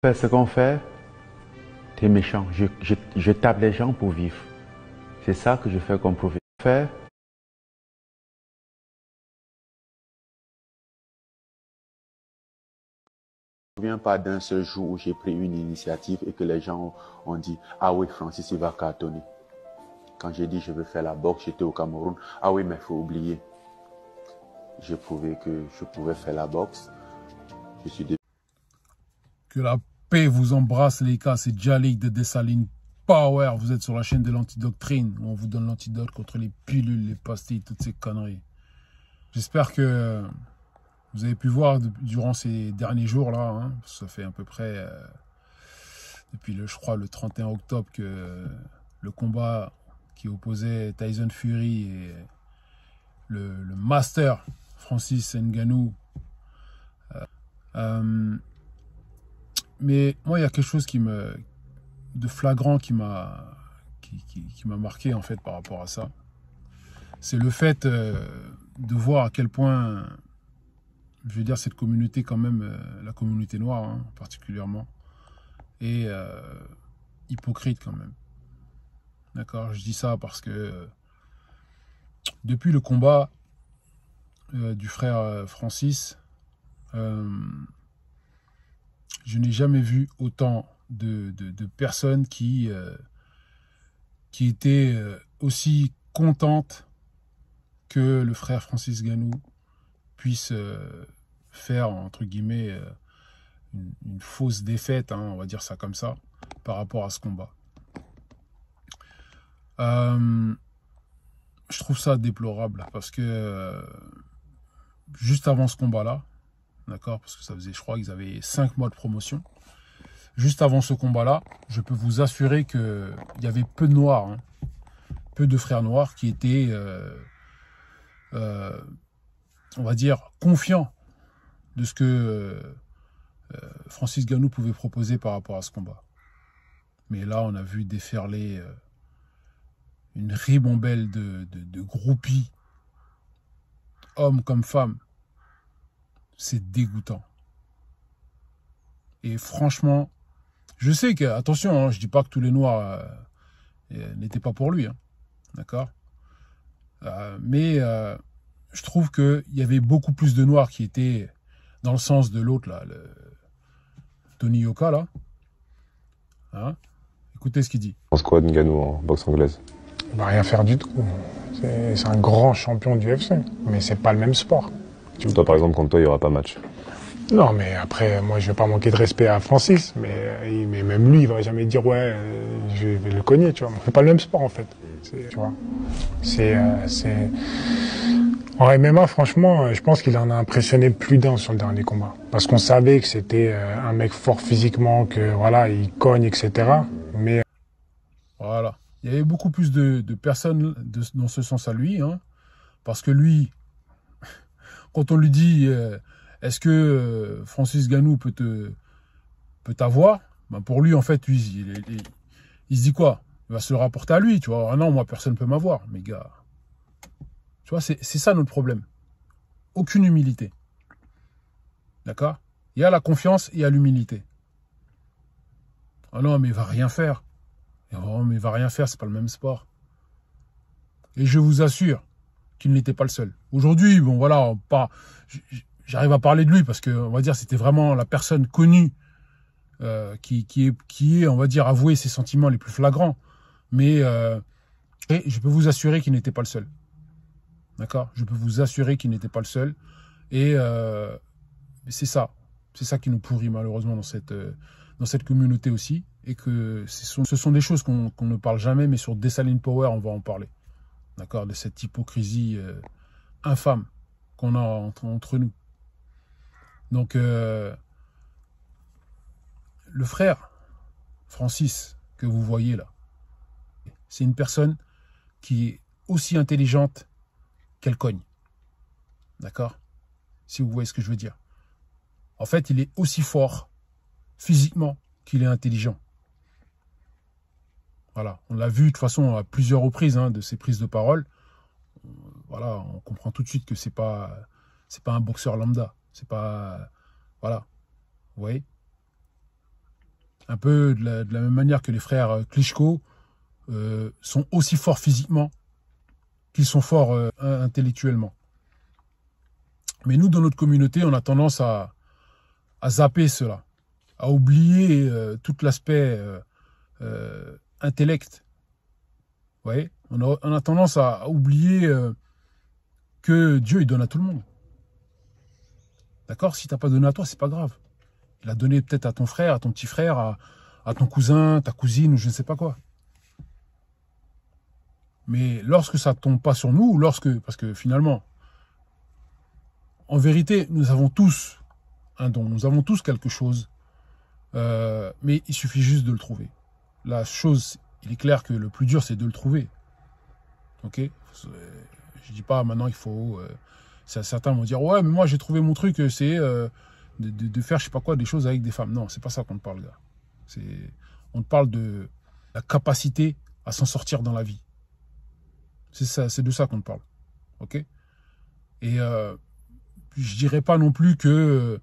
Fais ce qu'on fait, t'es méchant. Je tape les gens pour vivre. C'est ça que je fais comme professeur. Faire, je ne me souviens pas d'un seul jour où j'ai pris une initiative et que les gens ont dit « Ah oui, Francis, il va cartonner ». Quand j'ai dit « Je veux faire la boxe », j'étais au Cameroun. « Ah oui, mais il faut oublier ». J'ai prouvé que je pouvais faire la boxe. Je suis Que la paix vous embrasse, les gars. C'est Djalik de Dessalines Power. Vous êtes sur la chaîne de l'antidoctrine, où on vous donne l'antidote contre les pilules, les pastilles, toutes ces conneries. J'espère que vous avez pu voir durant ces derniers jours-là, hein, ça fait à peu près, depuis je crois, le 31 octobre, que le combat qui opposait Tyson Fury et le master Francis Ngannou. Mais moi, il y a quelque chose de flagrant qui m'a marqué en fait par rapport à ça. C'est le fait de voir à quel point, je veux dire, cette communauté quand même, la communauté noire hein, particulièrement, est hypocrite quand même. D'accord? Je dis ça parce que depuis le combat du frère Francis, je n'ai jamais vu autant de personnes qui étaient aussi contentes que le frère Francis Ngannou puisse faire, entre guillemets, une fausse défaite, hein, on va dire ça comme ça, par rapport à ce combat. Je trouve ça déplorable parce que juste avant ce combat-là, d'accord, parce que ça faisait, je crois qu'ils avaient 5 mois de promotion, juste avant ce combat-là, je peux vous assurer qu'il y avait peu de noirs, hein, peu de frères noirs qui étaient, on va dire, confiants de ce que Francis Ngannou pouvait proposer par rapport à ce combat. Mais là, on a vu déferler une ribambelle de groupies, hommes comme femmes. C'est dégoûtant. Et franchement, je sais que, attention, hein, je dis pas que tous les Noirs n'étaient pas pour lui, hein, d'accord, mais je trouve qu'il y avait beaucoup plus de Noirs qui étaient dans le sens de l'autre, là, le Tony Yoka, là. Hein, écoutez ce qu'il dit. Pense quoi de Ngannou en boxe anglaise? Il va rien faire du tout. C'est un grand champion du UFC, mais c'est pas le même sport. Toi, par exemple, contre toi, il n'y aura pas match. Non, mais après, moi, je vais pas manquer de respect à Francis, mais même lui, il va jamais dire ouais, je vais le cogner, tu vois. C'est pas le même sport en fait, tu vois. En MMA, franchement, je pense qu'il en a impressionné plus d'un sur le dernier combat, parce qu'on savait que c'était un mec fort physiquement, que voilà, il cogne, etc. Mais voilà, il y avait beaucoup plus de personnes dans ce sens à lui, hein, parce que lui, quand on lui dit est-ce que Francis Ngannou peut t'avoir, ben pour lui en fait il se dit quoi, il va se le rapporter à lui, tu vois. Ah non, moi personne ne peut m'avoir, mes gars, tu vois, c'est ça notre problème. Aucune humilité, d'accord. Il y a la confiance et il y a l'humilité. Ah non, mais il va rien faire. Oh, mais il va rien faire, c'est pas le même sport. Et je vous assure qu'il n'était pas le seul. Aujourd'hui, bon voilà, j'arrive à parler de lui parce que, on va dire, c'était vraiment la personne connue qui est, on va dire, avoué ses sentiments les plus flagrants. Mais et je peux vous assurer qu'il n'était pas le seul. D'accord? Je peux vous assurer qu'il n'était pas le seul. Et c'est ça. C'est ça qui nous pourrit malheureusement dans cette communauté aussi. Et que ce sont des choses qu'on ne parle jamais, mais sur Dessalines Power, on va en parler. D'accord? De cette hypocrisie infâme qu'on a entre nous. Donc, le frère Francis que vous voyez là, c'est une personne qui est aussi intelligente qu'elle cogne. D'accord? Si vous voyez ce que je veux dire. En fait, il est aussi fort physiquement qu'il est intelligent. Voilà, on l'a vu de toute façon à plusieurs reprises hein, de ses prises de parole. Voilà, on comprend tout de suite que c'est pas un boxeur lambda. C'est pas, voilà, vous voyez. Un peu de la même manière que les frères Klitschko sont aussi forts physiquement qu'ils sont forts intellectuellement. Mais nous, dans notre communauté, on a tendance à zapper cela, à oublier tout l'aspect intellect. Vous voyez, on a tendance à oublier que Dieu, il donne à tout le monde. D'accord? Si tu n'as pas donné à toi, c'est pas grave. Il a donné peut-être à ton frère, à ton petit frère, à ton cousin, ta cousine, ou je ne sais pas quoi. Mais lorsque ça ne tombe pas sur nous, parce que finalement, en vérité, nous avons tous un don, nous avons tous quelque chose, mais il suffit juste de le trouver. La chose, il est clair que le plus dur, c'est de le trouver. Ok? Je dis pas maintenant il faut... certains vont dire, ouais, mais moi j'ai trouvé mon truc, c'est de faire je sais pas quoi, des choses avec des femmes. Non, c'est pas ça qu'on te parle, gars. On te parle de la capacité à s'en sortir dans la vie. C'est de ça qu'on te parle. Ok? Et je dirais pas non plus que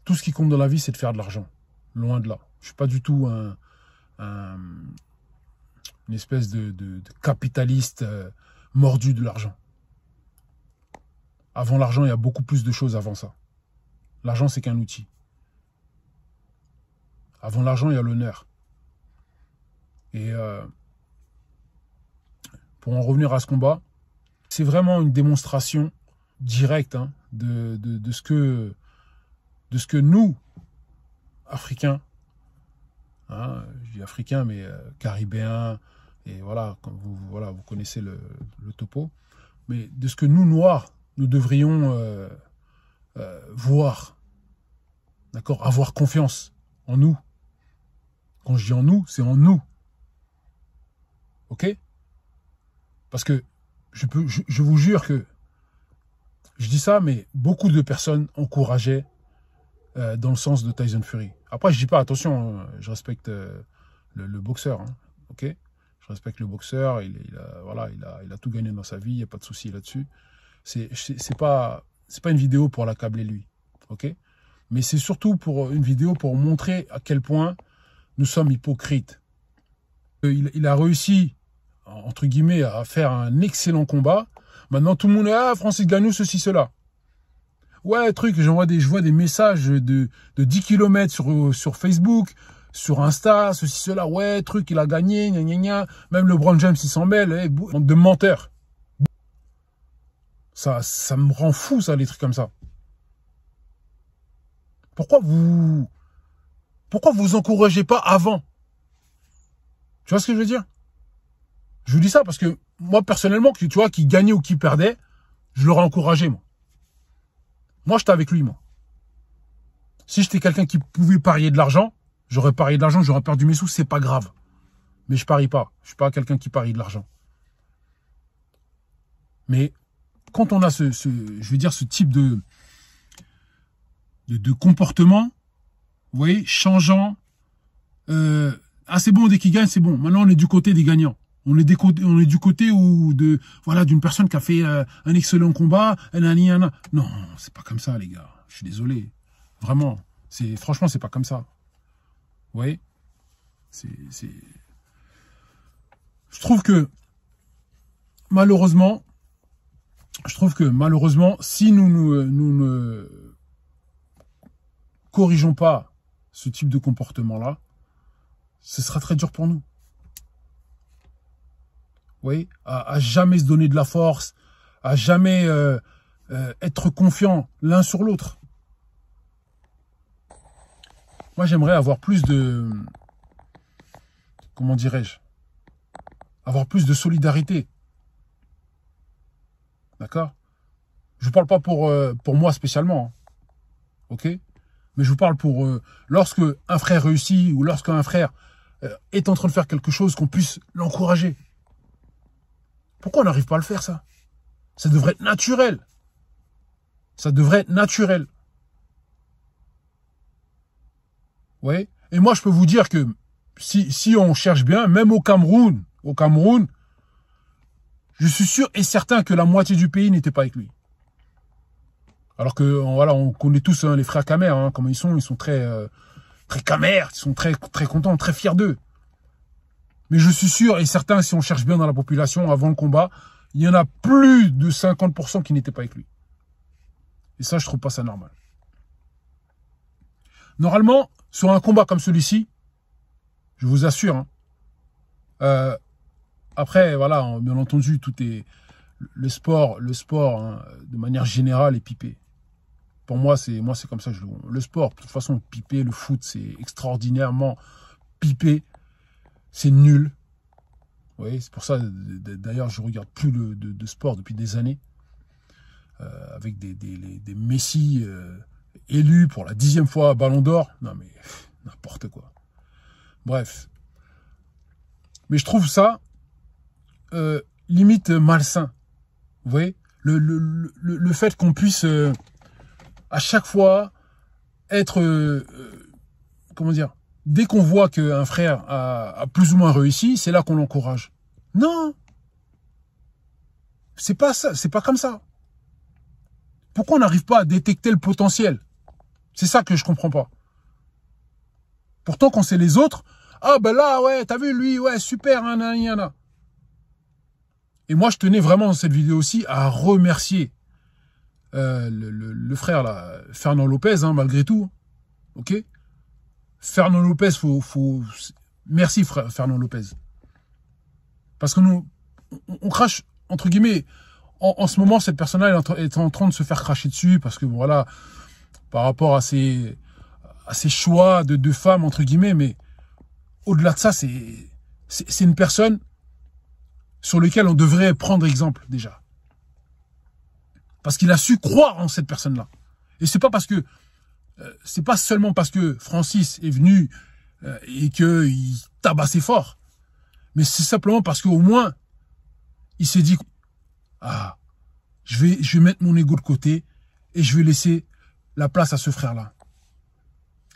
tout ce qui compte dans la vie, c'est de faire de l'argent. Loin de là. Je suis pas du tout une espèce de capitaliste mordu de l'argent. Avant l'argent, il y a beaucoup plus de choses avant ça. L'argent, c'est qu'un outil. Avant l'argent, il y a l'honneur. Et pour en revenir à ce combat, c'est vraiment une démonstration directe de ce que nous, Africains, je dis Africains, mais Caribéens, et voilà, vous connaissez le topo, mais de ce que nous, Noirs, nous devrions voir, d'accord, avoir confiance en nous. Quand je dis en nous, c'est en nous. Ok? Parce que je vous jure que je dis ça, mais beaucoup de personnes encourageaient dans le sens de Tyson Fury. Après, je dis pas, attention, je respecte le boxeur, ok? Je respecte le boxeur, il a tout gagné dans sa vie, il n'y a pas de souci là-dessus. C'est pas une vidéo pour l'accabler lui, ok? Mais c'est surtout une vidéo pour montrer à quel point nous sommes hypocrites. Il a réussi, entre guillemets, à faire un excellent combat. Maintenant, tout le monde est « Ah, Francis Ngannou, ceci, cela ». Ouais, je vois des messages de 10 km sur Facebook, sur Insta, ceci, cela. Ouais, il a gagné, gna gna gna. Même LeBron James, il s'en mêle. Bande de menteurs. Ça me rend fou, ça, les trucs comme ça. Pourquoi vous encouragez pas avant? Tu vois ce que je veux dire? Je vous dis ça parce que moi, personnellement, tu vois, qui gagnait ou qui perdait, je l'aurais encouragé, moi. Moi, j'étais avec lui, moi. Si j'étais quelqu'un qui pouvait parier de l'argent, j'aurais parié de l'argent, j'aurais perdu mes sous, c'est pas grave. Mais je parie pas. Je suis pas quelqu'un qui parie de l'argent. Mais quand on a je veux dire, ce type de comportement, vous voyez, changeant, c'est bon, dès qu'il gagne, c'est bon. Maintenant, on est du côté des gagnants. On est du côté d'une personne qui a fait un excellent combat. Non, c'est pas comme ça, les gars. Je suis désolé. Vraiment. Franchement, c'est pas comme ça. Vous voyez? Je trouve que, malheureusement, si nous ne corrigeons pas ce type de comportement-là, ce sera très dur pour nous. Vous voyez, à jamais se donner de la force, à jamais être confiant l'un sur l'autre. Moi, j'aimerais avoir plus de... Comment dirais-je? Avoir plus de solidarité. D'accord? Je ne parle pas pour moi spécialement. Ok? Mais je vous parle pour lorsque un frère réussit ou lorsqu'un frère est en train de faire quelque chose, qu'on puisse l'encourager. Pourquoi on n'arrive pas à le faire, ça? Ça devrait être naturel. Ça devrait être naturel. Vous voyez? Et moi, je peux vous dire que si on cherche bien, même au Cameroun, je suis sûr et certain que la moitié du pays n'était pas avec lui. Alors que, voilà, on connaît tous les frères Kamer, comment ils sont très très camères, ils sont très contents, très fiers d'eux. Mais je suis sûr, et certains, si on cherche bien dans la population, avant le combat, il y en a plus de 50% qui n'étaient pas avec lui. Et ça, je trouve pas ça normal. Normalement, sur un combat comme celui-ci, je vous assure, hein, après, voilà, bien entendu, tout est le sport, hein, de manière générale, est pipé. Pour moi, c'est comme ça que je le vois. Le sport, de toute façon, pipé, le foot, c'est extraordinairement pipé. C'est nul. Oui, c'est pour ça, d'ailleurs, je regarde plus de sport depuis des années. Avec des Messi élus pour la 10e fois Ballon d'Or. Non, mais n'importe quoi. Bref. Mais je trouve ça limite malsain. Vous voyez, le fait qu'on puisse à chaque fois être... comment dire, dès qu'on voit qu'un frère a plus ou moins réussi, c'est là qu'on l'encourage. Non, c'est pas ça, c'est pas comme ça. Pourquoi on n'arrive pas à détecter le potentiel? C'est ça que je comprends pas. Pourtant, quand c'est les autres, ah ben là, ouais, t'as vu lui, ouais, super, hein. Et moi, je tenais vraiment dans cette vidéo aussi à remercier le frère là, Fernand Lopez, hein, malgré tout, ok. Fernand Lopez, merci frère Fernand Lopez. Parce que nous, on crache, entre guillemets, en ce moment, cette personne-là est en train de se faire cracher dessus parce que, voilà, par rapport à ses choix de femmes, entre guillemets, mais au-delà de ça, c'est une personne sur laquelle on devrait prendre exemple, déjà. Parce qu'il a su croire en cette personne-là. Et c'est pas seulement parce que Francis est venu et qu'il tabassait fort, mais c'est simplement parce qu'au moins, il s'est dit, ah, je vais mettre mon ego de côté et je vais laisser la place à ce frère-là.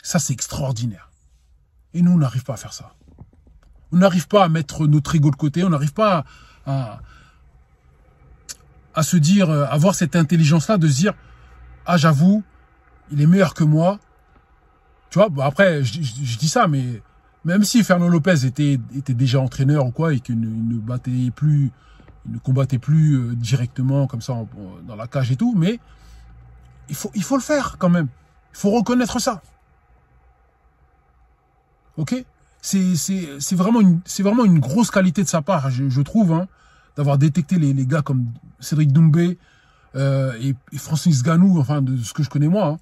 Ça, c'est extraordinaire. Et nous, on n'arrive pas à faire ça. On n'arrive pas à mettre notre ego de côté, on n'arrive pas à se dire, avoir cette intelligence-là de se dire, ah, j'avoue, il est meilleur que moi. Tu vois, bon, après, je dis ça, mais même si Fernand Lopez était déjà entraîneur ou quoi, et qu'il ne combattait plus directement comme ça dans la cage et tout, mais il faut le faire quand même. Il faut reconnaître ça. Ok? C'est vraiment une grosse qualité de sa part, je trouve, hein, d'avoir détecté les gars comme Cédric Doumbé et Francis Ngannou, enfin de ce que je connais moi, hein.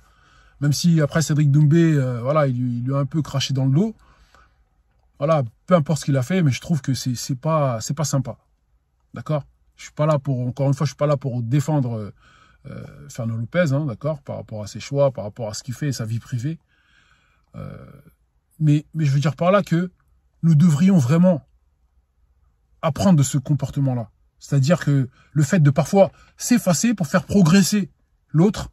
Même si après Cédric Doumbé, voilà, il lui a un peu craché dans le dos. Voilà, peu importe ce qu'il a fait, mais je trouve que c'est pas sympa. D'accord? Je suis pas là pour, encore une fois, je suis pas là pour défendre Fernand Lopez, hein, d'accord, par rapport à ses choix, par rapport à ce qu'il fait et sa vie privée. Mais je veux dire par là que nous devrions vraiment apprendre de ce comportement-là. C'est-à-dire que le fait de parfois s'effacer pour faire progresser l'autre,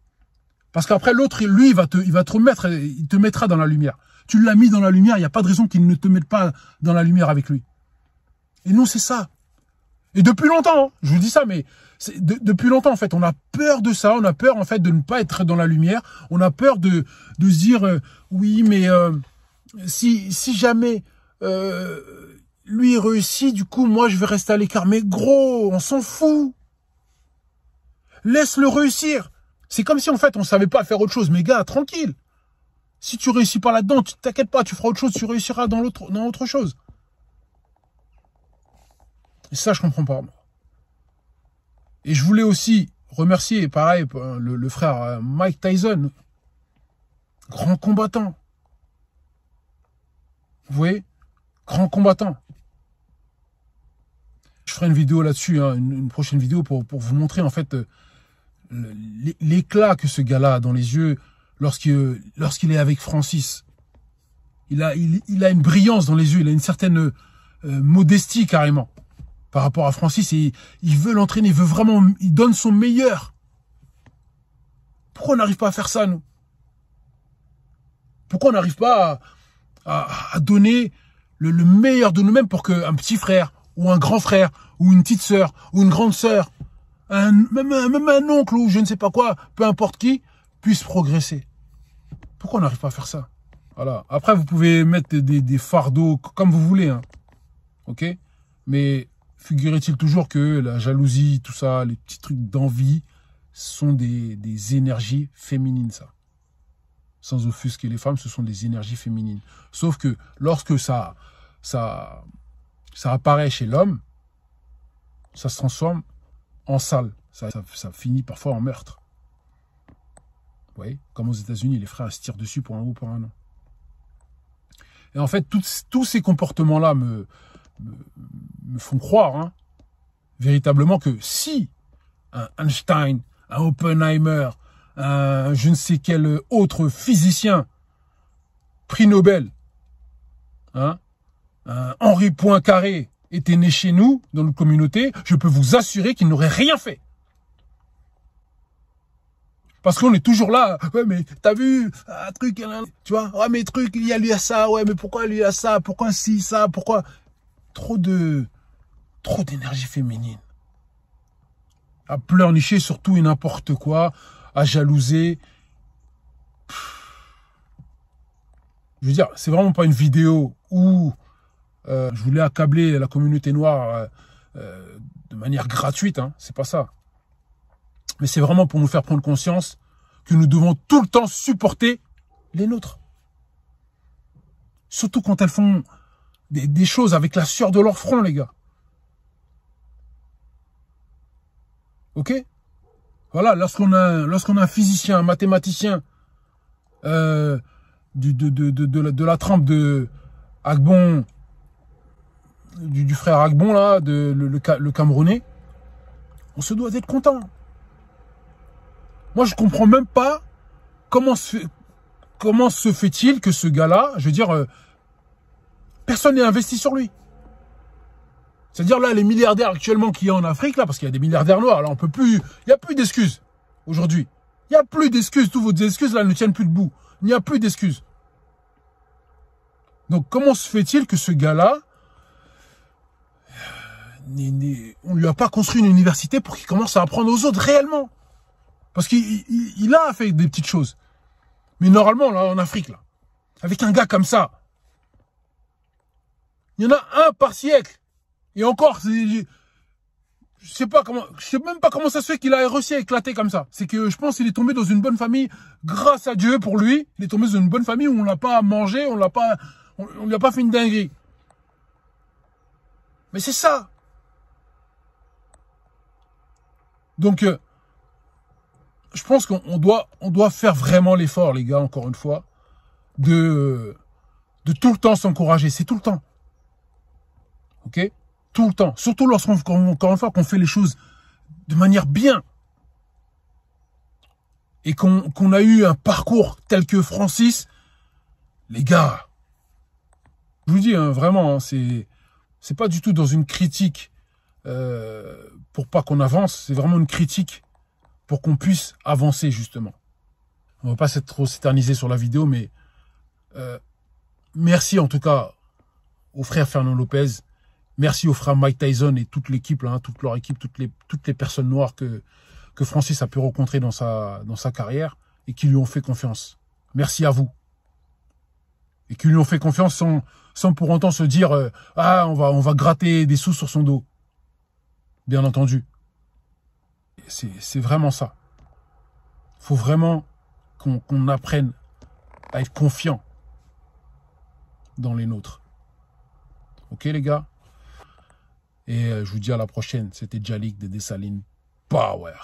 parce qu'après l'autre, lui, il te mettra dans la lumière. Tu l'as mis dans la lumière, il n'y a pas de raison qu'il ne te mette pas dans la lumière avec lui. Et nous, c'est ça. Et depuis longtemps, hein, je vous dis ça, mais depuis longtemps, en fait, on a peur de ça, on a peur, en fait, de ne pas être dans la lumière, on a peur de se dire, oui, mais si jamais lui réussit, du coup, moi, je vais rester à l'écart. Mais gros, on s'en fout. Laisse-le réussir. C'est comme si, en fait, on savait pas faire autre chose. Mais gars, tranquille. Si tu réussis pas là-dedans, tu t'inquiètes pas, tu feras autre chose, tu réussiras dans autre chose. Et ça, je comprends pas. Et je voulais aussi remercier, pareil, le frère Mike Tyson. Grand combattant. Vous voyez? Grand combattant. Je ferai une vidéo là-dessus, hein, une prochaine vidéo pour vous montrer, en fait, l'éclat que ce gars-là a dans les yeux lorsqu'il est avec Francis. Il a une brillance dans les yeux, il a une certaine modestie carrément par rapport à Francis, et il veut l'entraîner, il donne son meilleur. Pourquoi on n'arrive pas à faire ça, nous? Pourquoi on n'arrive pas à donner le meilleur de nous-mêmes pour qu'un petit frère, ou un grand frère, ou une petite sœur, ou une grande sœur, même un oncle, ou je ne sais pas quoi, peu importe qui, puisse progresser? Pourquoi on n'arrive pas à faire ça? Voilà. Après, vous pouvez mettre des fardeaux comme vous voulez, hein. Ok? Mais figurait-il toujours que la jalousie, tout ça, les petits trucs d'envie, sont des énergies féminines, ça. Sans offusquer les femmes, ce sont des énergies féminines. Sauf que lorsque ça apparaît chez l'homme, ça se transforme en sale. Ça finit parfois en meurtre. Vous voyez? Comme aux États-Unis, les frères se tirent dessus pour un ou pour un an. Et en fait, tous ces comportements-là me font croire, hein, véritablement que si un Einstein, un Oppenheimer, un je ne sais quel autre physicien, prix Nobel, hein, un Henri Poincaré était né chez nous, dans notre communauté, je peux vous assurer qu'il n'aurait rien fait. Parce qu'on est toujours là, ouais mais t'as vu, un truc, tu vois, ouais mais truc, il y a lui à ça, ouais mais pourquoi lui à ça, pourquoi si, ça, pourquoi... Trop d'énergie féminine. À pleurnicher sur tout et n'importe quoi, à jalouser. Je veux dire, c'est vraiment pas une vidéo où je voulais accabler la communauté noire de manière gratuite, hein, c'est pas ça. Mais c'est vraiment pour nous faire prendre conscience que nous devons tout le temps supporter les nôtres. Surtout quand elles font des choses avec la sueur de leur front, les gars. Ok? Voilà, lorsqu'on a un physicien, un mathématicien de la trempe de Agbon, du frère Agbon, là, le Camerounais, on se doit d'être content. Moi, je comprends même pas comment se fait-il que ce gars-là, je veux dire, personne n'est investi sur lui. C'est-à-dire là, les milliardaires actuellement qu'il y a en Afrique, là, parce qu'il y a des milliardaires noirs, là, on peut plus, il n'y a plus d'excuses aujourd'hui. Il n'y a plus d'excuses. Toutes vos excuses, là, ne tiennent plus debout. Il n'y a plus d'excuses. Donc, comment se fait-il que ce gars-là, on lui a pas construit une université pour qu'il commence à apprendre aux autres réellement? Parce qu'il a fait des petites choses. Mais normalement, là, en Afrique, là, avec un gars comme ça, il y en a un par siècle. Et encore, je sais même pas comment ça se fait qu'il a réussi à éclater comme ça. C'est que je pense qu'il est tombé dans une bonne famille, grâce à Dieu pour lui. Il est tombé dans une bonne famille où on l'a pas mangé, on lui a pas fait une dinguerie. Mais c'est ça. Donc, je pense qu'on doit faire vraiment l'effort, les gars, encore une fois, de tout le temps s'encourager. C'est tout le temps. Ok? Tout le temps. Surtout encore une fois, qu'on fait les choses de manière bien. Et qu'on a eu un parcours tel que Francis. Les gars, je vous dis, hein, vraiment, hein, c'est pas du tout dans une critique pour pas qu'on avance. C'est vraiment une critique pour qu'on puisse avancer, justement. On va pas trop s'éterniser sur la vidéo, mais merci en tout cas au frère Fernand Lopez. Merci au frère Mike Tyson et toute l'équipe, là, hein, toute leur équipe, toutes les personnes noires que Francis a pu rencontrer dans sa carrière et qui lui ont fait confiance. Merci à vous. Et qui lui ont fait confiance sans pour autant se dire ah, on va gratter des sous sur son dos. Bien entendu. C'est vraiment ça. Faut vraiment qu'on apprenne à être confiant dans les nôtres. Ok, les gars? Et je vous dis à la prochaine. C'était Djalik de Dessalines Power.